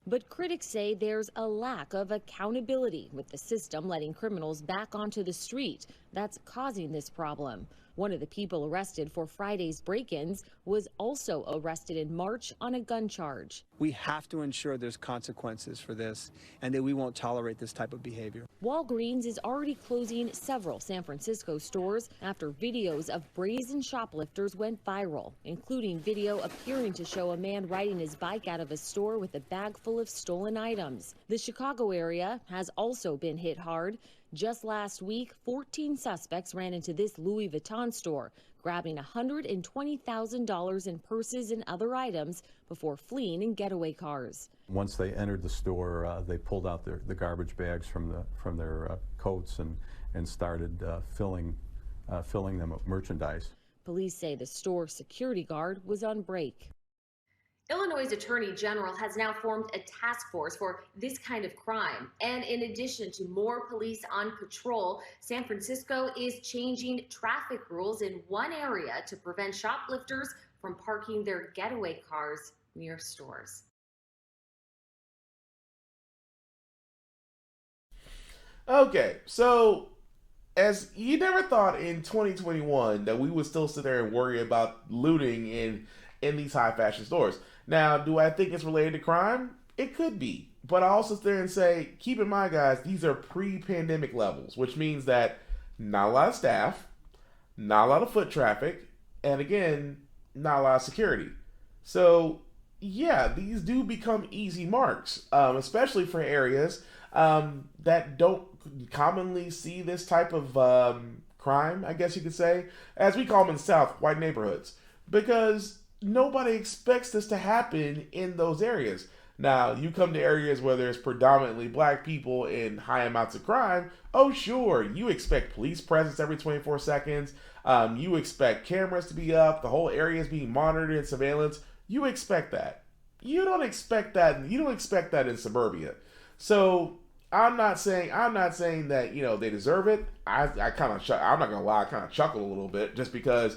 But critics say there's a lack of accountability with the system letting criminals back onto the street. That's causing this problem. One of the people arrested for Friday's break-ins was also arrested in March on a gun charge. We have to ensure there's consequences for this and that we won't tolerate this type of behavior. Walgreens is already closing several San Francisco stores after videos of brazen shoplifters went viral, including video appearing to show a man riding his bike out of a store with a bag full of stolen items. The Chicago area has also been hit hard. Just last week, 14 suspects ran into this Louis Vuitton store, grabbing $120,000 in purses and other items before fleeing in getaway cars. Once they entered the store, they pulled out the garbage bags from their coats and started filling them with merchandise. Police say the store security guard was on break. Illinois' Attorney General has now formed a task force for this kind of crime. And in addition to more police on patrol, San Francisco is changing traffic rules in one area to prevent shoplifters from parking their getaway cars near stores. Okay, so as you never thought in 2021 that we would still sit there and worry about looting in these high fashion stores. Now, do I think it's related to crime? It could be. But I also sit there and say, keep in mind, guys, these are pre-pandemic levels, which means that not a lot of staff, not a lot of foot traffic, and again, not a lot of security. So, yeah, these do become easy marks, especially for areas that don't commonly see this type of crime, I guess you could say, as we call them in the South, white neighborhoods. Because nobody expects this to happen in those areas. Now, you come to areas where there's predominantly black people and high amounts of crime. Oh, sure, you expect police presence every 24 seconds. You expect cameras to be up. The whole area is being monitored and surveillance. You expect that. You don't expect that. You don't expect that in suburbia. So I'm not saying that they deserve it. I'm not gonna lie, I kind of chuckled a little bit just because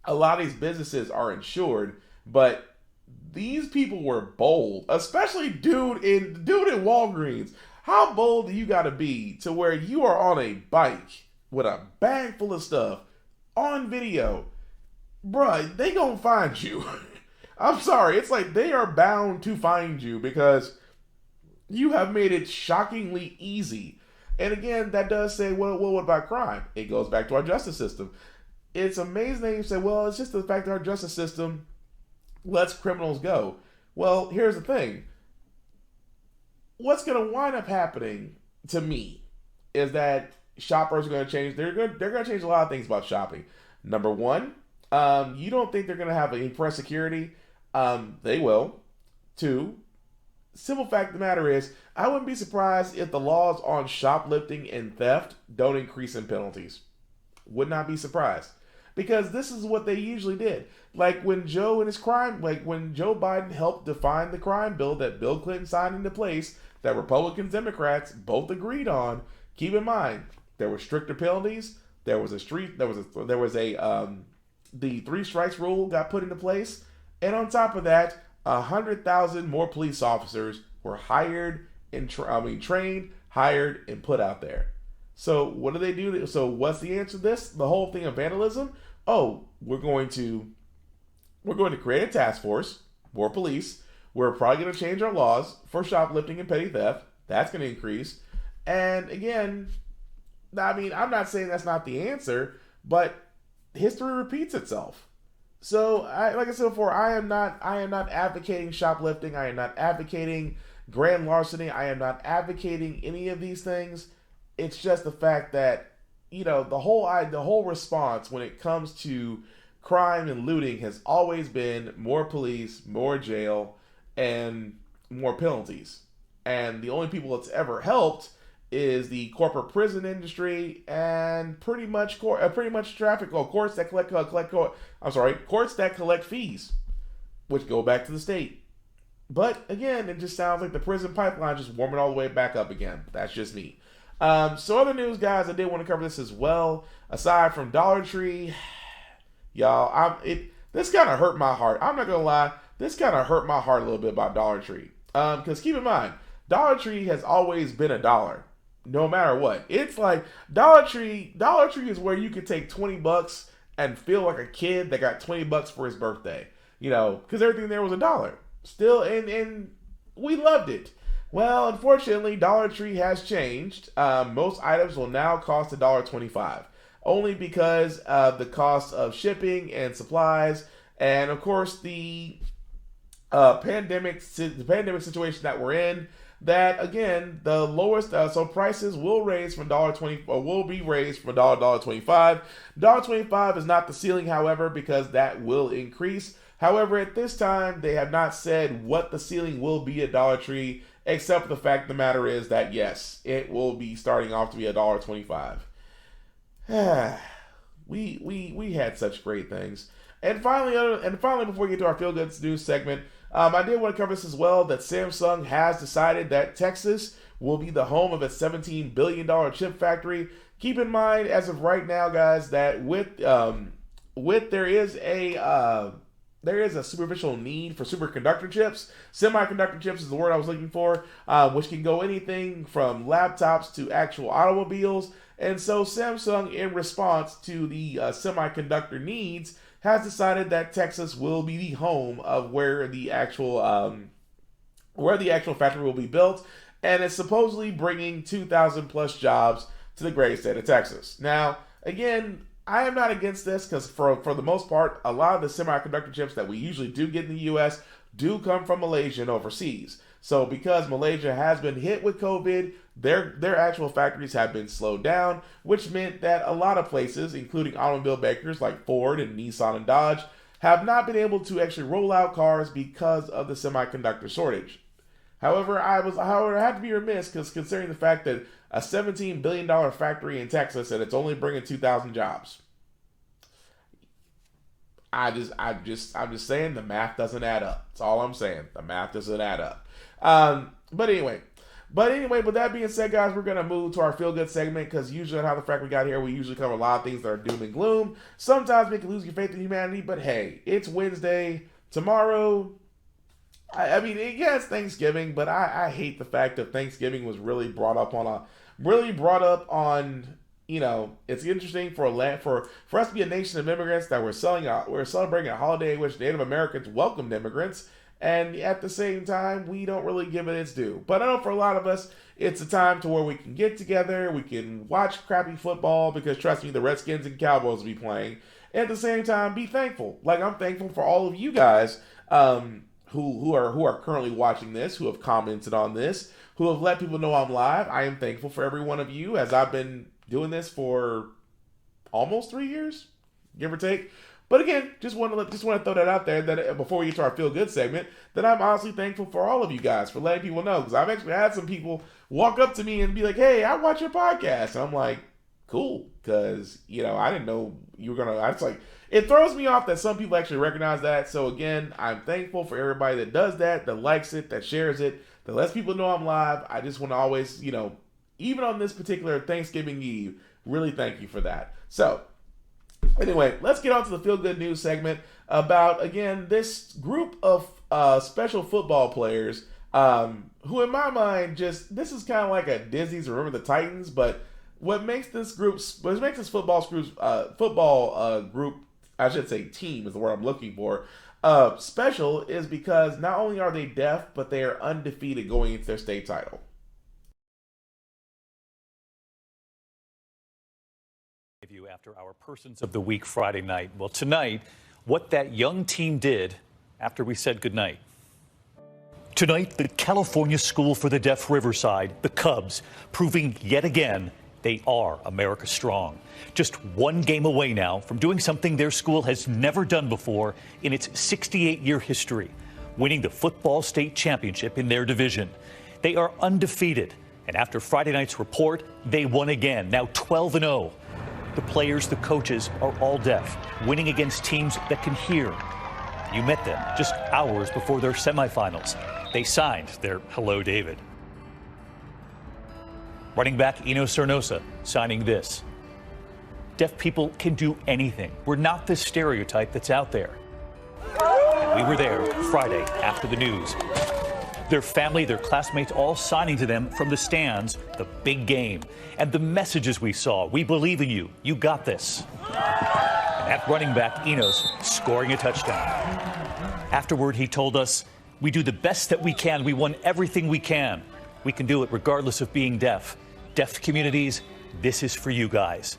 a lot of these businesses are insured, but these people were bold, especially dude in Walgreens. How bold do you got to be to where you are on a bike with a bag full of stuff on video? Bruh, they gonna find you. I'm sorry, it's like they are bound to find you because you have made it shockingly easy. And again, that does say, well, what about crime? It goes back to our justice system. It's amazing that you say, well, it's just the fact that our justice system lets criminals go. Well, here's the thing. What's going to wind up happening to me is that shoppers are going to change. They're going to change a lot of things about shopping. Number one, you don't think they're going to have impressed security. They will. Two, simple fact of the matter is, I wouldn't be surprised if the laws on shoplifting and theft don't increase in penalties. Would not be surprised. Because this is what they usually did. Like when Joe Biden helped define the crime bill that Bill Clinton signed into place, that Republicans, Democrats both agreed on. Keep in mind, there were stricter penalties. The 3 strikes rule got put into place. And on top of that, 100,000 more police officers were hired and trained, hired, and put out there. So what do they do? So what's the answer to this? The whole thing of vandalism? Oh, we're going to create a task force, more police. We're probably going to change our laws for shoplifting and petty theft. That's going to increase. And again, I'm not saying that's not the answer, but history repeats itself. So, like I said before, I am not advocating shoplifting. I am not advocating grand larceny. I am not advocating any of these things. It's just the fact that the whole response when it comes to crime and looting has always been more police, more jail, and more penalties. And the only people it's ever helped is the corporate prison industry and pretty much traffic courts that courts that collect fees, which go back to the state. But again, it just sounds like the prison pipeline just warming all the way back up again. That's just me. So other news, guys, I did want to cover this as well. Aside from Dollar Tree, y'all, this kind of hurt my heart. I'm not gonna lie, this kind of hurt my heart a little bit about Dollar Tree. Because keep in mind, Dollar Tree has always been $1, no matter what. It's like Dollar Tree is where you could take $20 and feel like a kid that got $20 for his birthday. Because everything there was $1. Still, and we loved it. Well, unfortunately, Dollar Tree has changed. Most items will now cost $1.25, only because of the cost of shipping and supplies, and of course the pandemic situation that we're in. That again, the lowest, so prices will raise from $1.20, or will be raised from $1.25. $1.25 is not the ceiling, however, because that will increase. However, at this time, they have not said what the ceiling will be at Dollar Tree, except for the fact of the matter is that, yes, it will be starting off to be $1.25. we had such great things. And finally, before we get to our Feel Good News segment, I did want to cover this as well, that Samsung has decided that Texas will be the home of its $17 billion chip factory. Keep in mind, as of right now, guys, that there is a superficial need for superconductor chips. Semiconductor chips is the word I was looking for, which can go anything from laptops to actual automobiles. And so Samsung, in response to the semiconductor needs, has decided that Texas will be the home of where the actual factory will be built, and it's supposedly bringing 2,000 plus jobs to the great state of Texas. Now, again, I am not against this because for the most part, a lot of the semiconductor chips that we usually do get in the U.S. do come from Malaysia and overseas. So because Malaysia has been hit with COVID, their actual factories have been slowed down, which meant that a lot of places, including automobile makers like Ford and Nissan and Dodge, have not been able to actually roll out cars because of the semiconductor shortage. However, I have to be remiss because considering the fact that a $17 billion factory in Texas and it's only bringing 2,000 jobs. I'm just saying the math doesn't add up. That's all I'm saying. The math doesn't add up. But anyway, with that being said, guys, we're going to move to our Feel Good segment because usually on How the Frack We Got Here, we usually cover a lot of things that are doom and gloom. Sometimes make you lose your faith in humanity, but hey, it's Wednesday. Tomorrow, it's Thanksgiving, but I hate the fact that Thanksgiving was really brought up on it's interesting for us to be a nation of immigrants that we're celebrating a holiday in which Native Americans welcomed immigrants, and at the same time, we don't really give it its due. But I know for a lot of us, it's a time to where we can get together, we can watch crappy football, because trust me, the Redskins and Cowboys will be playing. And at the same time, be thankful. Like, I'm thankful for all of you guys who are currently watching this, who have commented on this, who have let people know I'm live. I am thankful for every one of you, as I've been doing this for almost 3 years, give or take. But again, just want to throw that out there, that before we get to our Feel Good segment, that I'm honestly thankful for all of you guys for letting people know, because I've actually had some people walk up to me and be like, "Hey, I watch your podcast," and I'm like, "Cool," because I didn't know you were gonna. It's like, it throws me off that some people actually recognize that. So again, I'm thankful for everybody that does that likes it, that shares it, that lets people know I'm live. I just want to always, even on this particular Thanksgiving Eve, really thank you for that. So anyway, let's get on to the Feel Good News segment about, again, this group of special football players who, in my mind, this is kind of like a Disney's Remember the Titans, but what makes this football group, I should say team is the word I'm looking for, special, is because not only are they deaf, but they are undefeated going into their state title. You after our Persons of the Week Friday night. Well, tonight, what that young team did after we said goodnight. Tonight, the California School for the Deaf Riverside, the Cubs, proving yet again They are America strong. Just one game away now from doing something their school has never done before in its 68-year history, winning the football state championship in their division. They are undefeated, and after Friday night's report, they won again, now 12-0. The players, the coaches are all deaf, winning against teams that can hear. You met them just hours before their semifinals. They signed their Hello, David. Running back Eno Cernosa signing this. Deaf people can do anything. We're not the stereotype that's out there. And we were there Friday after the news. Their family, their classmates, all signing to them from the stands, the big game. And the messages we saw, we believe in you, you got this. And at running back, Enos scoring a touchdown. Afterward, he told us, we do the best that we can, we won everything we can. We can do it regardless of being deaf. Deaf communities, this is for you guys.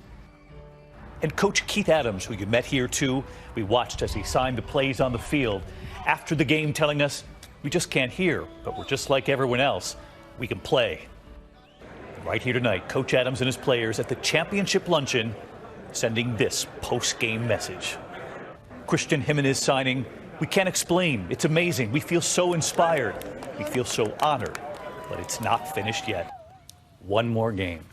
And Coach Keith Adams, who you met here too, we watched as he signed the plays on the field. After the game telling us, we just can't hear, but we're just like everyone else. We can play. Right here tonight, Coach Adams and his players at the championship luncheon sending this post-game message. Christian Jimenez signing, we can't explain. It's amazing. We feel so inspired. We feel so honored, but it's not finished yet. One more game.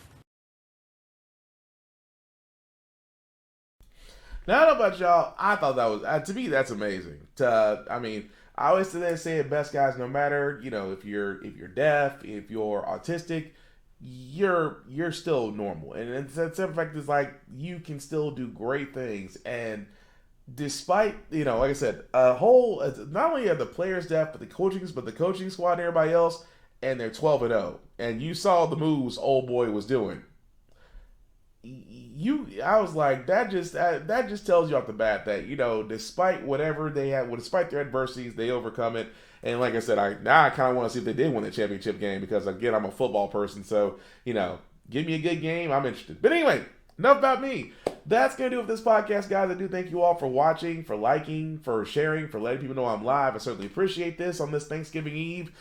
Now, I don't know about y'all. I thought that was, to me, that's amazing. I mean, I always say it best, guys. No matter, if you're deaf, if you're autistic, you're still normal. And the simple fact is, like, you can still do great things. And despite, like I said, not only are the players deaf, but the coaching squad and everybody else, and they're 12-0. And you saw the moves old boy was doing. I was like, that just tells you off the bat that, despite whatever they had, despite their adversities, they overcome it. And like I said, I kind of want to see if they did win the championship game, because again, I'm a football person, so give me a good game, I'm interested. But anyway, enough about me. That's gonna do it for this podcast, guys. I do thank you all for watching, for liking, for sharing, for letting people know I'm live. I certainly appreciate this on this Thanksgiving Eve,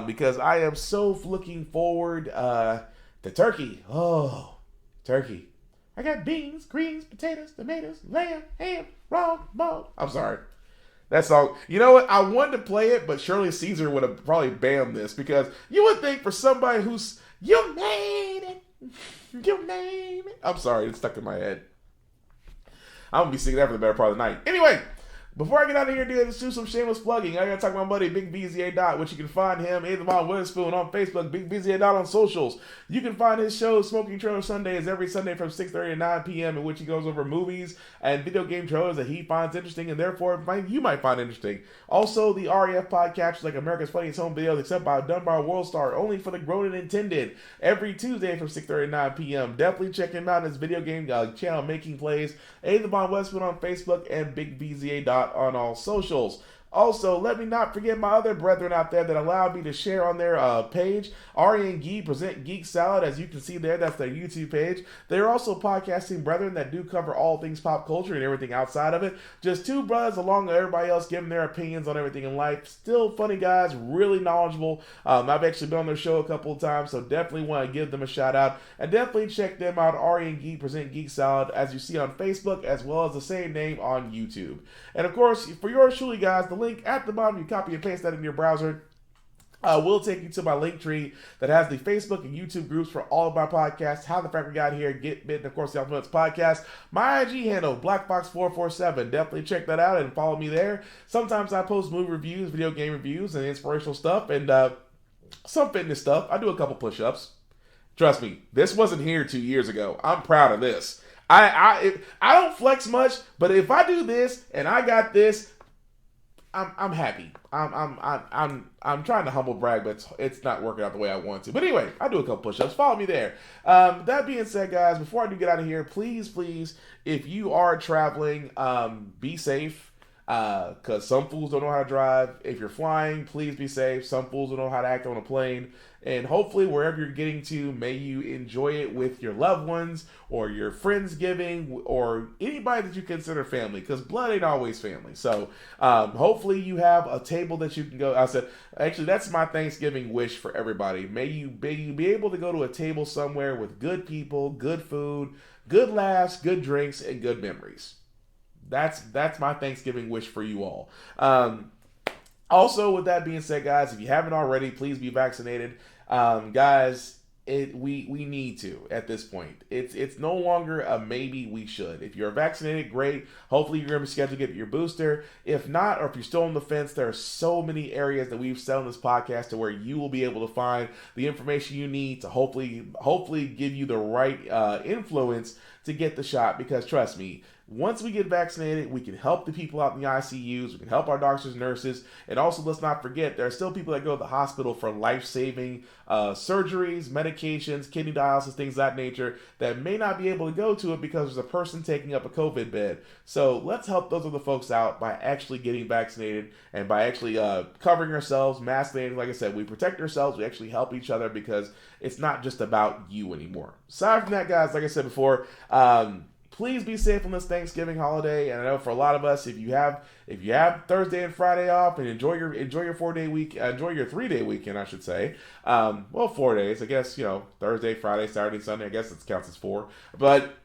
because I am so looking forward to turkey. Oh, turkey. I got beans, greens, potatoes, tomatoes, lamb, ham, raw, ball. I'm sorry. That song. You know what? I wanted to play it, but Shirley Caesar would have probably banned this, because you would think for somebody who's, you made it. You made it. I'm sorry. It's stuck in my head. I'm going to be singing that for the better part of the night. Anyway, before I get out of here, dude, let's do some shameless plugging. I got to talk to my buddy, Big BZA Dot, which you can find him, Avon Witherspoon, on Facebook, Big BZA Dot on socials. You can find his show, Smoking Trailer Sundays, every Sunday from 6:30 to 9 p.m., in which he goes over movies and video game trailers that he finds interesting, and therefore you might find interesting. Also, the REF podcast, like America's Funniest Home Videos, except by Dunbar World Star, only for the grown and intended, every Tuesday from 6:30 to 9 p.m. Definitely check him out on his video game channel, Making Plays, Avon Witherspoon on Facebook, and Big BZA Dot on all socials. Also, let me not forget my other brethren out there that allowed me to share on their page. Ari and Gee present Geek Salad, as you can see there. That's their YouTube page. They're also podcasting brethren that do cover all things pop culture and everything outside of it. Just two brothers along with everybody else giving their opinions on everything in life. Still funny guys, really knowledgeable. I've actually been on their show a couple of times, so definitely want to give them a shout out. And definitely check them out, Ari and Gee present Geek Salad, as you see on Facebook, as well as the same name on YouTube. And of course, for yours truly, guys, the link at the bottom, you copy and paste that in your browser, will take you to my link tree that has the Facebook and YouTube groups for all of my podcasts, How the Frack We Got Here, Get Bit, and of course the Ultimate podcast. My IG handle, BlackBox447. Definitely check that out and follow me there. Sometimes I post movie reviews, video game reviews, and inspirational stuff, and some fitness stuff. I do a couple push-ups. Trust me, this wasn't here 2 years ago. I'm proud of this. I don't flex much, but if I do this and I got this, I'm happy. I'm trying to humble brag, but it's not working out the way I want to. But anyway, I do a couple push-ups. Follow me there. That being said, guys, before I do get out of here, please, if you are traveling, be safe. Because some fools don't know how to drive. If you're flying, please be safe. Some fools don't know how to act on a plane. And hopefully, wherever you're getting to, may you enjoy it with your loved ones or your Friendsgiving or anybody that you consider family, because blood ain't always family. So hopefully you have a table that you can go. I said, actually, that's my Thanksgiving wish for everybody. May you be able to go to a table somewhere with good people, good food, good laughs, good drinks, and good memories. That's my Thanksgiving wish for you all. Also, with that being said, guys, if you haven't already, please be vaccinated. Guys, we need to at this point. It's no longer a maybe, we should. If you're vaccinated, great. Hopefully you're going to be scheduled to get your booster. If not, or if you're still on the fence, there are so many areas that we've said on this podcast to where you will be able to find the information you need to hopefully give you the right influence to get the shot. Because trust me, once we get vaccinated, we can help the people out in the ICUs, we can help our doctors and nurses, and also let's not forget, there are still people that go to the hospital for life-saving surgeries, medications, kidney dialysis, things of that nature, that may not be able to go to it because there's a person taking up a COVID bed. So let's help those other folks out by actually getting vaccinated and by actually covering ourselves, masking. Like I said, we protect ourselves, we actually help each other, because it's not just about you anymore. Aside from that, guys, like I said before, please be safe on this Thanksgiving holiday. And I know for a lot of us, if you have Thursday and Friday off, and enjoy your 4-day week, enjoy your 3-day weekend, I should say. Well, 4 days, I guess. Thursday, Friday, Saturday, Sunday. I guess it counts as 4. But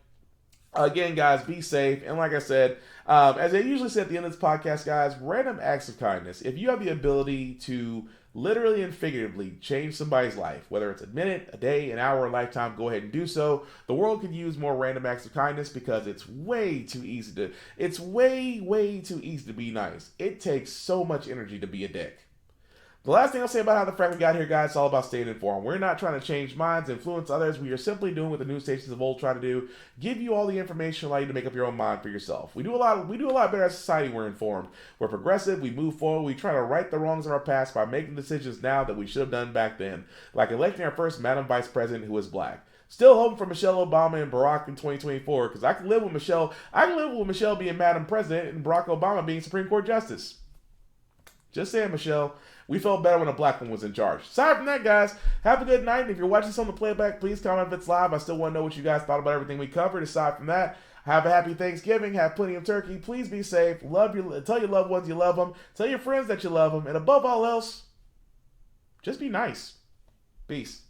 again, guys, be safe. And like I said, as I usually say at the end of this podcast, guys, random acts of kindness. If you have the ability to literally and figuratively change somebody's life, whether it's a minute, a day, an hour, a lifetime, go ahead and do so. The world could use more random acts of kindness, because it's way too easy to be nice. It takes so much energy to be a dick. The last thing I'll say about how the Frack we got here, guys, it's all about staying informed. We're not trying to change minds, influence others. We are simply doing what the news stations of old try to do: give you all the information, allow you to make up your own mind for yourself. We do a lot better as a society. We're informed. We're progressive. We move forward. We try to right the wrongs of our past by making decisions now that we should have done back then, like electing our first Madam Vice President who is black. Still hoping for Michelle Obama and Barack in 2024, because I can live with Michelle. I can live with Michelle being Madam President and Barack Obama being Supreme Court Justice. Just saying, Michelle. We felt better when a black one was in charge. Aside from that, guys, have a good night. And if you're watching this on the playback, please comment if it's live. I still want to know what you guys thought about everything we covered. Aside from that, have a happy Thanksgiving. Have plenty of turkey. Please be safe. Tell your loved ones you love them. Tell your friends that you love them. And above all else, just be nice. Peace.